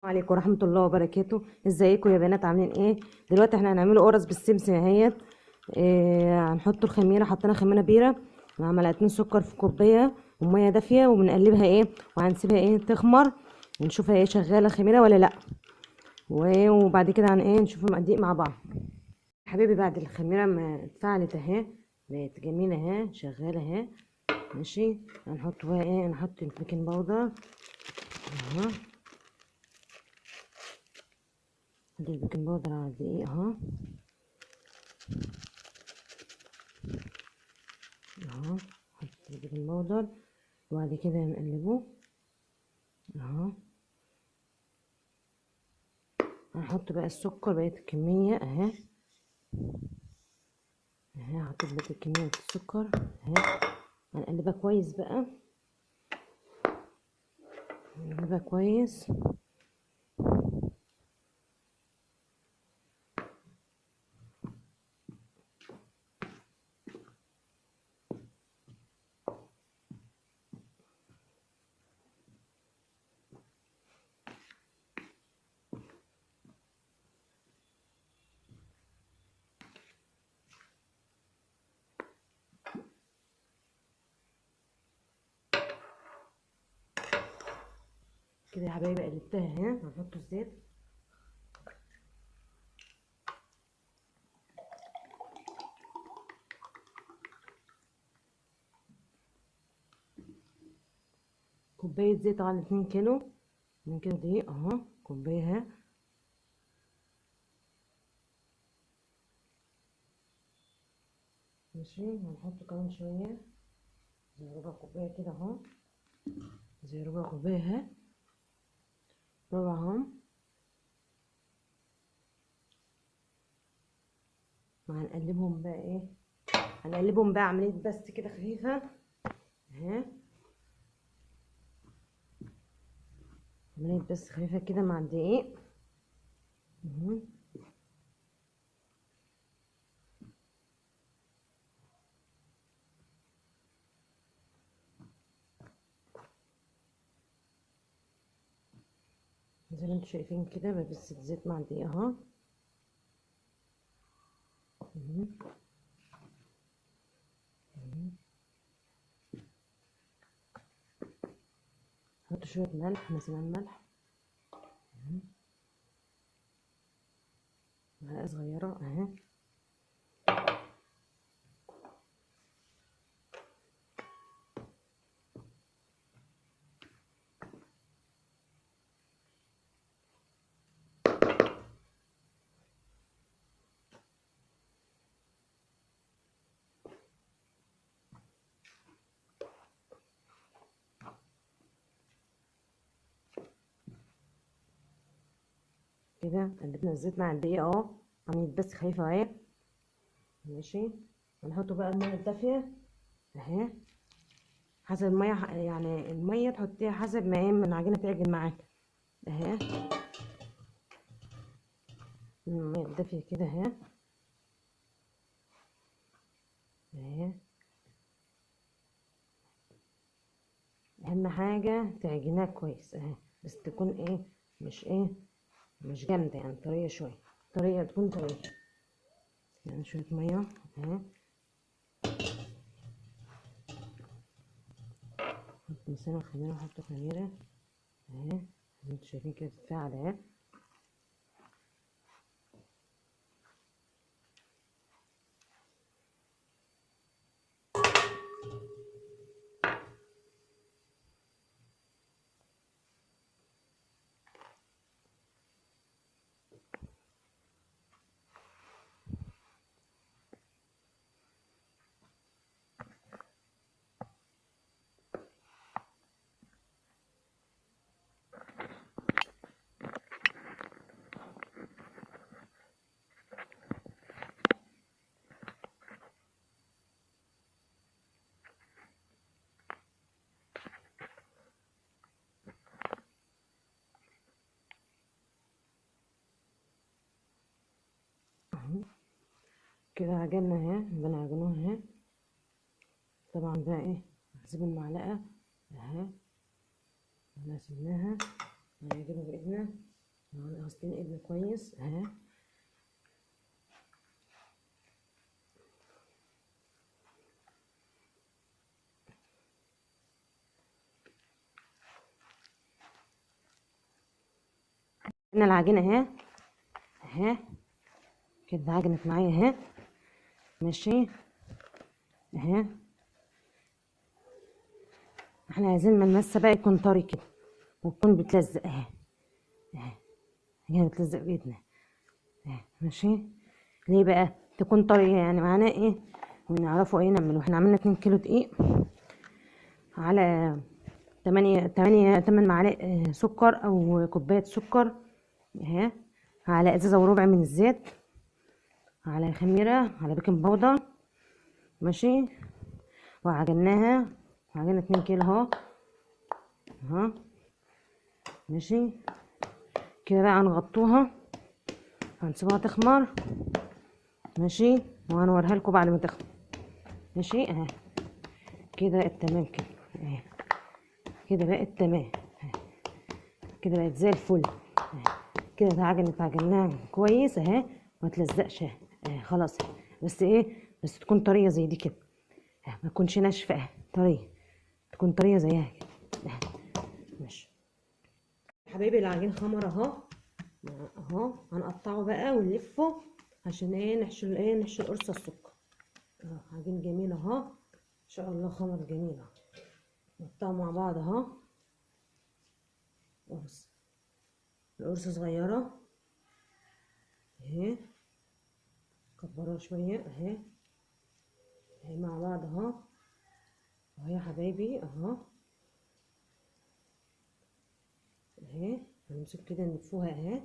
عليكم ورحمة الله وبركاته. ازيكم يا بنات، عاملين ايه؟ دلوقتي احنا هنعمله قرص بالسمسم اهيت. هنحط الخميرة، حطينا خميرة بيرة مع معلقتين سكر في كوباية ومية دافية، وبنقلبها وهنسيبها تخمر ونشوفها شغالة الخميرة ولا لا. وبعد كده نشوف المقادير مع بعض. حبيبي، بعد الخميرة ما اتفعلت اهي، بقت جميلة اهي، شغالة اهي. ماشي، هنحط بقى نحط البيكنج باودر اهو. ادي البيكنج باودر على الدقيق اهو اهو. نحط البيكنج باودر وبعد كده نقلبه اهو. هنحط بقى السكر، بقيت الكمية اهي اهي. حطيت بقيت كمية السكر اهي. هنقلبها كويس بقى، نقلبها كويس. كده يا حبايبي قلبتها اهي. هنحط الزيت، كوباية زيت على 2 كيلو، 2 كيلو دقيق اهو، كوباية اهي. ماشي، هنحط كمان شوية، زي ربع كوباية كده اهو، زي ربع كوباية اهي، ربع اهو. وهنقلبهم بقى هنقلبهم بقى عملية بس كده خفيفة اهي، عملية بس خفيفة كده مع الدقيق اهو. زي ما انتم شايفين كده، بس الزيت مع الدقيق اهو اهو. نحط شوية ملح، مثلا ملح معلقة صغيرة اهي. كده قلبنا الزيت مع الدقيق اهو، عملت بس خفيفة اهي. ماشي، هنحط بقى المية الدافية اهي، حسب المية، يعني المية تحطيها حسب ما من العجينة تعجن معاك اهي. المية الدافية كده اهي اهي. اهم حاجة تعجنها كويس اهي، بس تكون مش مش جامدة، يعني طرية شوية، طرية تكون طرية. يعني شوية مية اهي، نحط مثلا الخميرة، نحط خميرة اهي، زي انتوا شايفين كده بتتفاعل اهي. اهو كده عجننا اهي، بنعجنوها اهي. طبعا ده هنسيب المعلقة اهي، احنا سيبناها، هنعجنه بايدنا غاسلين ايدنا كويس اهي. هنا العجينه اهي اهي كده عجنت معايا اهي ماشي اهي. احنا عايزين ملمسها بقى يكون طري كده وتكون بتلزق اهي اهي. هي بتلزق بايدنا اهي ماشي. ليه بقى تكون طريه؟ يعني معناه ايه ونعرفه ايه نعمله. احنا عملنا 2 كيلو دقيق على 8 معالق سكر او كوبايه سكر اهي، على ازازه وربع من الزيت، على خميره، على بيكنج باودر ماشي. وعجناها عجننا 2 كيلو اهو اهو ماشي كده. بقى هنغطوها هنسيبها تخمر ماشي، وهنوريها لكم بعد ما تخمر ماشي اهي. كده بقت تمام كده اهي، كده بقت تمام اهي، كده بقت زي الفل اهي. كده عجناها كويس اهي، ما تلزقش اهي خلاص. بس ايه، بس تكون طريه زي دي كده اهي، ما تكونش ناشفه اهي، طريه تكون طريه زيها كده اهي ماشي. حبايبي العجين خمر اهو اهو. هنقطعه بقى ونلفه عشان ايه نحشي قرص السكر اهو. عجين جميل اهو ان شاء الله، خمر جميل اهو. نقطعه مع بعض اهو. القرص صغيره اهي، كبروها شويه اهي اهي مع بعض اهو اهو يا حبايبي اهو اهي. هنمسك كده نلفوها اهي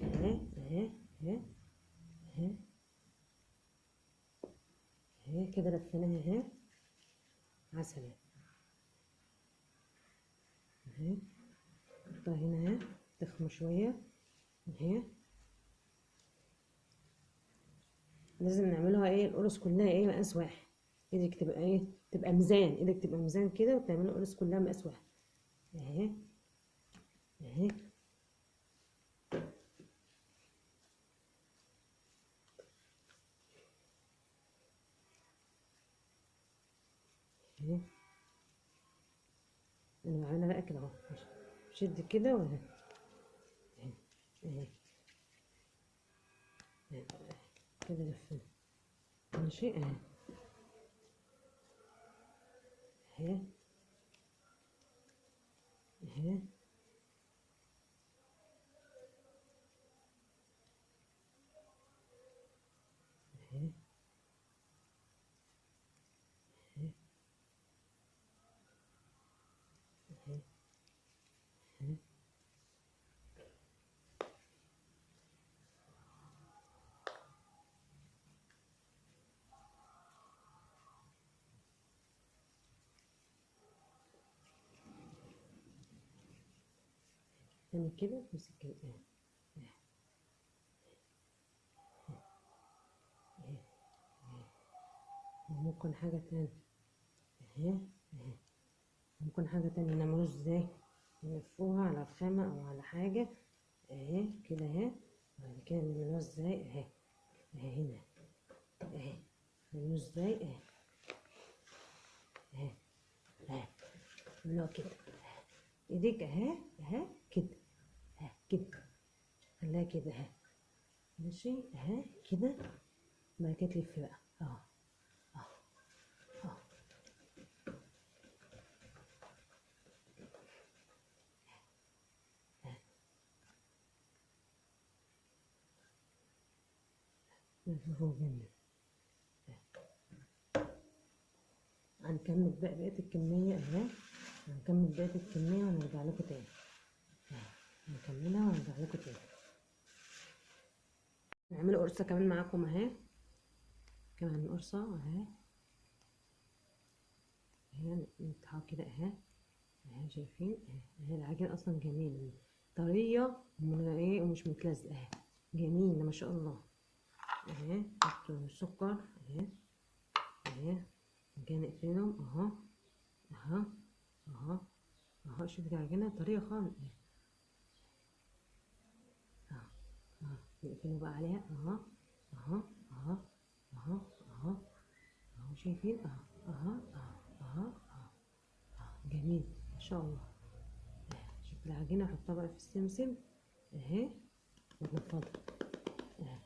اهي اهي اهي اهي اهي كده لفيناها اهي. عسل اهي. نحطها هنا اهي تخمر شويه اهي. لازم نعملها ايه القرص كلها ايه مقاس واحد. ايدك تبقى ايه، تبقى ميزان، ايدك تبقى ميزان كده وتعملي القرص كلها مقاس واحد اهي اهي اهي. انا بعملها بقى كده اهو، شد كده واهي اهي اهي اهي كده لفينا ماشي اهي اهي اهي اهي اهي اهي اهي. تعمل كده تمسك كده اهي اهي اهي. وممكن حاجة تانية اهي اهي. ممكن حاجة تانية نعمله ازاي، نلفوها على رخامة او على حاجة اهي كده اهي. بعد كده نعملوها ازاي اهي اهي هنا اهي. نعملوها ازاي اهي اهي اهي. نعملوها كده ايديك اهي اهي كده اهي كده. خليها كده اهي ماشي اهي كده. بعد كده تلف بقى اهو اهو اهو. فوق مني. هنكمل بقى بقية الكمية اهي. هنكمل بقية الكمية ونرجع لكم تاني اهي. هنكملها ونرجع لكم تاني. نعملوا قرصة كمان معاكم اهي، كمان قرصة اهي اهي. نقطعها كده اهي اهي شايفين اهي اهي. العجين اصلا جميل طرية ومن ايه ومش متلزقة اهي، جميلة ما شاء الله اهي. نحط السكر اهي اهي. كده نقفلهم اهو اهو اهو اهو. شوفي العجينة طرية خالص اهي نقفله بقى عليها اهو اهو اهو اهو اهو اهو، شايفين اهو اهو اهو اهو اهو، جميل ما شاء الله. شوف العجينه احطها بقى في السمسم اهي ونفضها اهي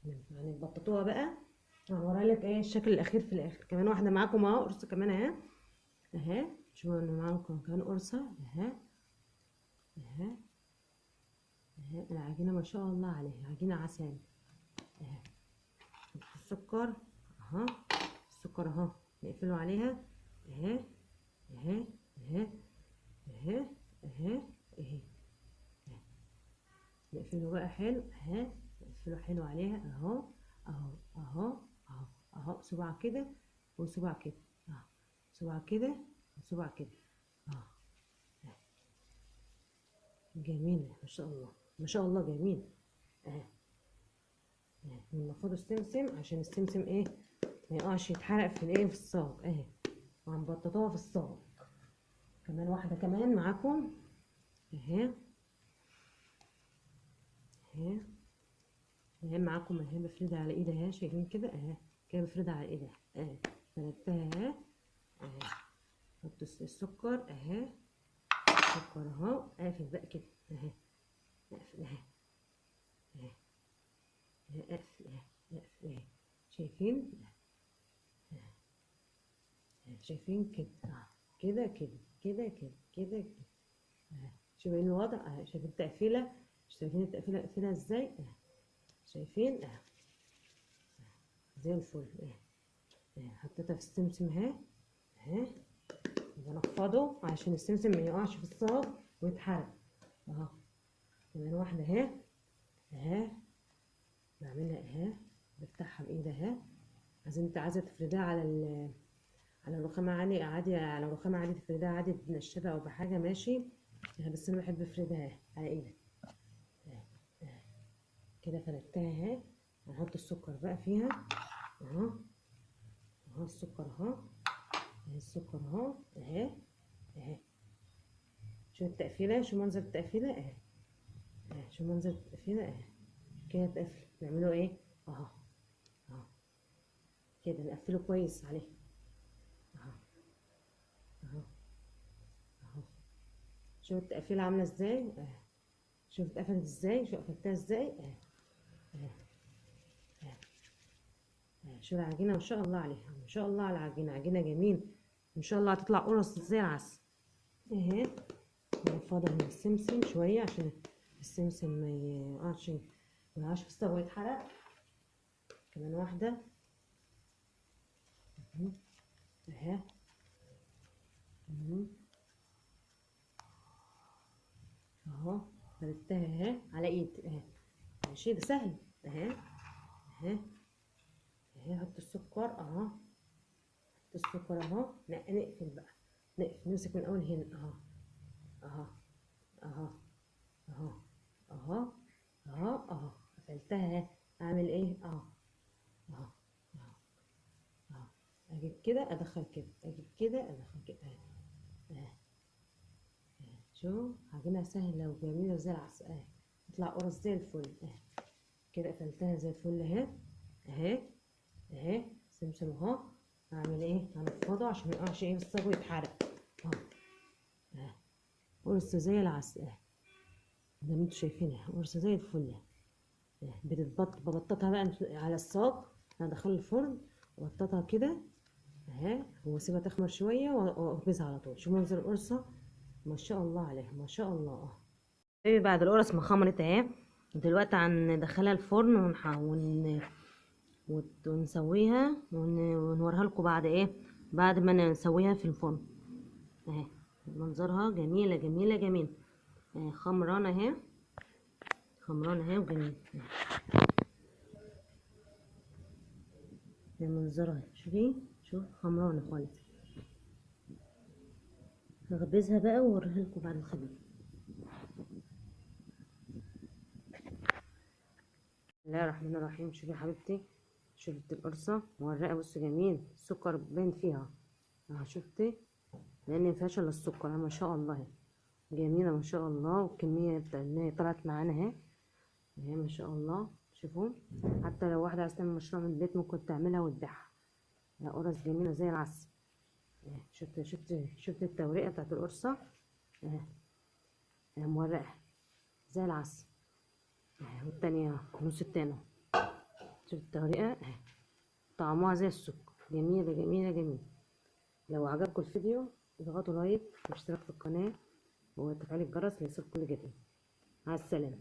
يعني نبططوها بقى. هوري لك ايه الشكل الاخير في الاخر. كمان واحده معاكم اهو، قرصه كمان اهي اهي، شوفوا انا معاكم كمان قرصه اهي اهي اهي. العجينه ما شاء الله عليها عجينه عسل اهي. السكر اهو، السكر اهو نقفله عليها اهي اهي اهي اهي اهي اهي. نقفله بقى حلو اهي، نقفله حلو عليها اهو اهو اهو اهو اهو. صباع كده وصباع كده اهو، صباع كده وصباع كده اهو. جميلة ما شاء الله ما شاء الله، جميل اهي. المفروض السمسم عشان السمسم ايه ما يقعش يتحرق في الايه في الصاج اهي، وهنبططوها في الصاج. كمان واحدة كمان معاكم اهي اهي اهي معاكم اهي، بفردها على ايدي اهي، شايفين كده اهي كده بفردها على ايدي اهي، فردتها اهي اهي. حط السكر اهي، السكر اهو، قافل بقى كده اهي، اقفل اهي اهي اهي، اقفل اهي اقفل اهي، شايفين شايفين كده كده كده كده كده كده كده اهي. شايفين الوضع اهي، شايفين التقفيله، شايفين التقفيله اقفلها ازاي اهي، شايفين اهي زي الفل اهي اهي. حطيتها في السمسم اهي اهي، بنفضه عشان السمسم ما يقعش في الصاج ويتحرق اهو. كمان واحده اهي اهي، بعملها اهي، بفتحها بايدي اهي. انت عايزه تفرديها على رخامه عادي عادي، على رخامه عادي تفرديها عادي بنشابه او بحاجه ماشي، بس انا بحب افردها على ايدي كده. فردتها اهي، هنحط السكر بقى فيها اهو اهو، السكر اهو اهي، السكر اهو اهي اهي. شو التقفيله، شو منظر التقفيله اهي اهي، شو منظر التقفيله اهي كده. تقفل نعمله ايه اهو اهو كده، نقفله كويس عليه اهو اهو اهو. شوف التقفيله عامله ازاي اهي، شوف اتقفلت ازاي، شوف قفلتها ازاي اهي اهي اهي. شوف العجينه ما شاء الله عليها، ما شاء الله على العجينه، عجينه جميل ان شاء الله هتطلع قرص زي العسل اهي. نفضل من السمسم شويه عشان السمسم ما يقعش في الصاج ويتحرق. كمان واحده اهي اهو، فردتها اهي على ايد اهي ماشي، ده سهل اهي اهي اهي. حط السكر اهو، حط السكر اهو، نقفل بقى، نقفل نمسك من اول هنا اهو اهو اهو اهو اهو اهو اهو. قفلتها اهي، اعمل ايه اهو اهو اهو اهو. اجيب كده ادخل كده، اجيب كده ادخل كده اهي اهي. شو عجينة سهلة وجميلة زي العسل اهي، تطلع قرص زي الفل اهي كده. قفلتها زي الفل اهي اهي اهي. سمسم اهو، هعمل ايه هنفضه عشان ميقعش ايه في الصاج ويتحرق اهو اهي. قرص زي العسل اهي زي ما انتوا شايفين اهي، قرص زي الفل اهي. ببططها بقى على الصاج، هدخل الفرن وبططها كده اهي، واسيبها تخمر شويه واخبزها على طول. شوفوا منظر القرصه ما شاء الله عليها ما شاء الله اه. بعد القرص ما خمرت اهي، دلوقتي هندخلها الفرن ونسويها ونوريها لكم بعد ايه، بعد ما نسويها في الفرن اهي. منظرها جميله جميله جميله اهي، خمرانه اهي، خمرانه اهي وجميله اهي. منظرها شوفي، شوف خمرانه خالص. هخبزها بقى واوريها لكم بعد الخبز. بسم الله الرحمن الرحيم. شوفي يا حبيبتي، شفت القرصه مورقه، بصوا جميل، السكر باين فيها اهو، شفتي لان مفيهاش الا السكر ما شاء الله. جميلة ما شاء الله، والكمية اللي طلعت معانا اهي، اهي ما شاء الله. شوفوا، حتى لو واحدة عايزة تعمل مشروع من البيت ممكن تعملها وتبيعها. لا، قرص جميلة زي العسل. اهي شفت التوريقة بتاعت القرصة اهي، اهي مورقة زي العسل اهي. والتانية النص التاني اهو. شفت التوريقة اهي، طعمها زي السكر. جميلة جميلة جميلة. لو عجبكم الفيديو اضغطوا لايك واشتراك في القناة وتفعيل الجرس ليصل كل جديد. مع السلامة.